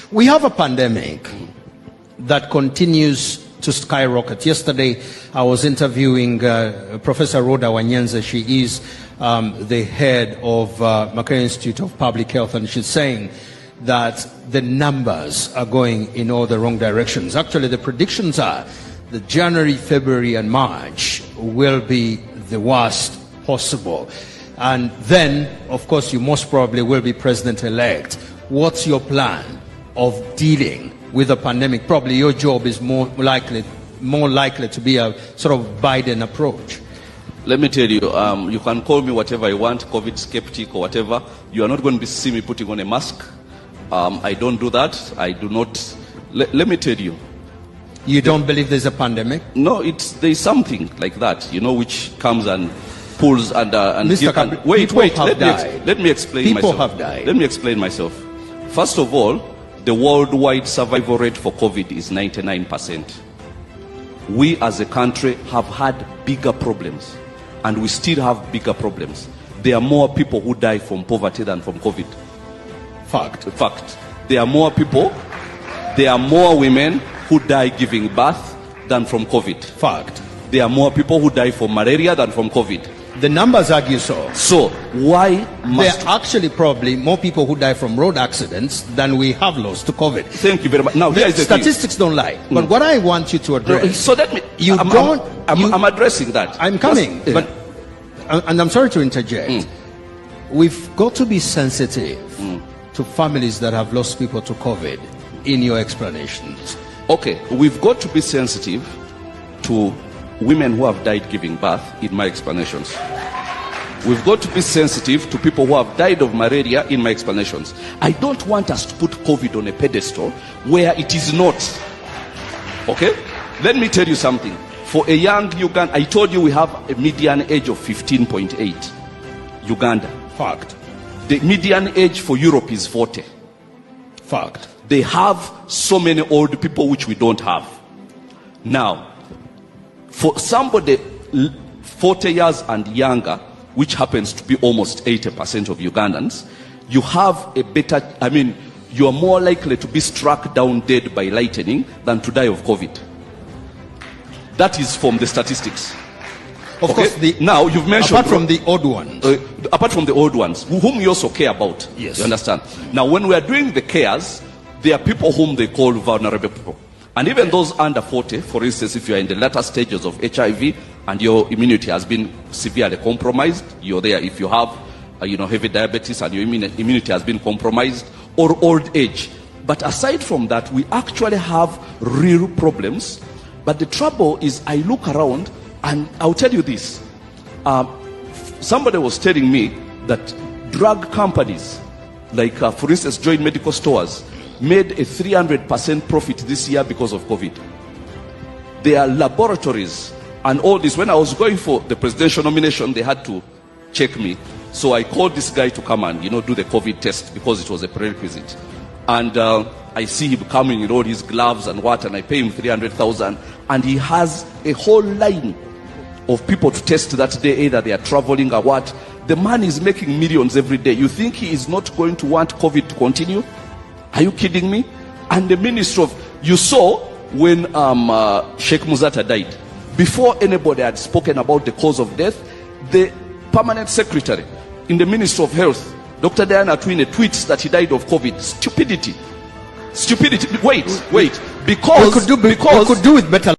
We have a pandemic that continues to skyrocket. Yesterday, I was interviewing Professor Rhoda Wanyenze. She is the head of Makerere Institute of Public Health, and she's saying that the numbers are going in all the wrong directions. Actually, the predictions are that January, February, and March will be the worst possible. And then, of course, you most probably will be president-elect. What's your plan of dealing with the pandemic? Probably your job is more likely to be a sort of Biden approach. Let me tell you, you can call me whatever you want, COVID skeptic or whatever. You are not going to see me putting on a mask. I don't do that. I do not. Let me tell you. You don't believe there's a pandemic? No, there's something like that, you know, which comes and pulls and Mr. Wait. Let me explain myself. People have died. Let me explain myself. First of all, the worldwide survival rate for COVID is 99%. We as a country have had bigger problems, and we still have bigger problems. There are more people who die from poverty than from COVID. Fact. There are more people, there are more women who die giving birth than from COVID. Fact. There are more people who die from malaria than from COVID. The numbers argue so. So why must... There are actually probably more people who die from road accidents than we have lost to COVID. Thank you very much. Now, the statistics don't lie. But what I want you to address... No, so let me... I'm addressing that. I'm coming. But, and I'm sorry to interject. We've got to be sensitive to families that have lost people to COVID in your explanations. Okay, we've got to be sensitive to women who have died giving birth in my explanations. We've got to be sensitive to people who have died of malaria in my explanations. I don't want us to put COVID on a pedestal where it is not. Okay? Let me tell you something. For a young Uganda, I told you we have a median age of 15.8. Uganda. Fact. The median age for Europe is 40. Fact. They have so many old people which we don't have. Now, for somebody 40 years and younger, which happens to be almost 80% of Ugandans, you have a better, you are more likely to be struck down dead by lightning than to die of COVID. That is from the statistics. Of course, now you've mentioned... Apart from the old ones. Apart from the old ones, whom you also care about. Yes. You understand? Now, when we are doing the cares, there are people whom they call vulnerable people. And even those under 40, for instance, if you are in the latter stages of HIV and your immunity has been severely compromised, you're there. If you have, heavy diabetes and your immunity has been compromised, or old age. But aside from that, we actually have real problems. But the trouble is, I look around and I'll tell you this. Somebody was telling me that drug companies, like for instance, Joint Medical Stores, made a 300% profit this year because of COVID. There are laboratories and all this. When I was going for the presidential nomination, they had to check me. So I called this guy to come and, do the COVID test because it was a prerequisite. And I see him coming in all his gloves and what, and I pay him 300,000. And he has a whole line of people to test that day, either they are traveling or what. The man is making millions every day. You think he is not going to want COVID to continue? Are you kidding me? And the Minister of... You saw when Sheikh Muzata died. Before anybody had spoken about the cause of death, the permanent secretary in the Ministry of Health, Dr. Diana Twine, tweets that he died of COVID. Stupidity. Wait. Because... We could do with better...